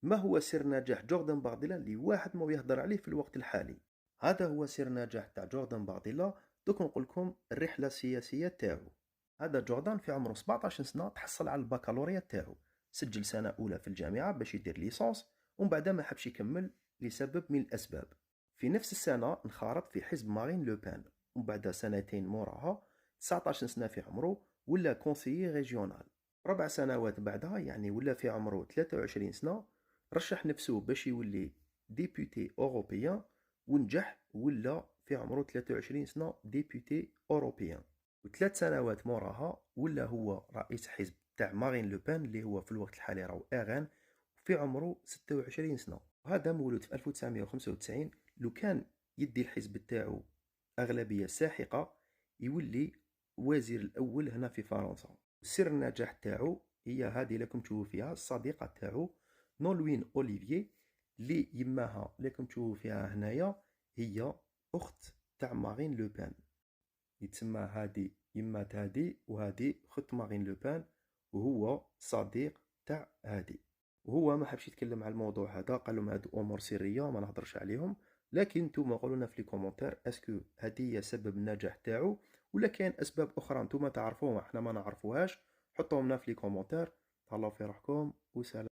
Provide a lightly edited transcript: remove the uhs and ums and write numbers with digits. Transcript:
ما هو سر نجاح جوردان بارديلا اللي واحد ما يهضر عليه في الوقت الحالي؟ هذا هو سر نجاح تاع جوردان بارديلا. دوك نقول لكم الرحلة السياسية تاعو. هذا جوردان في عمره 17 سنة تحصل على البكالوريا تاعو، سجل سنة أولى في الجامعة باش يدير ليسونس، ومن بعد ما حبش يكمل لسبب من الأسباب. في نفس السنة انخرط في حزب مارين لوبان، ومن بعد سنتين موراها 19 سنة في عمره ولا كونسيي ريجيونال. 4 سنوات بعدها يعني ولا في عمره 23 سنة رشح نفسه باش يولي ديبوتي أوروبيان، ونجح ولا في عمره 23 سنة ديبوتي أوروبيان. و3 سنوات موراها ولا هو رئيس حزب تاع مارين لوبان اللي هو في الوقت الحالي راهو اغان، في عمره 26 سنة. وهذا مولود في 1995. لو كان يدي الحزب تاعو أغلبية ساحقة يولي وزير الأول هنا في فرنسا. سر النجاح تاعو هي هذه لكم تشوفوا فيها الصديقة تاعو نولوين أوليفيي، اللي يماها لكم تشوفوا فيها هنايا هي أخت تاع مارين لوبان. يتسمى هادي يمات هادي وهادي خت مارين لوبان، وهو صديق تاع هادي. وهو ما حبش يتكلم على الموضوع هذا، قال لهم هادو امور سريه ما نهضرش عليهم. لكن نتوما قولوا لنا في لي كومونتير اسكو هادي هي سبب النجاح تاعو ولا كاين اسباب اخرى نتوما تعرفوها احنا ما نعرفوهاش. حطوهم لنا في لي كومونتير. تهلاو في روحكم وسلام.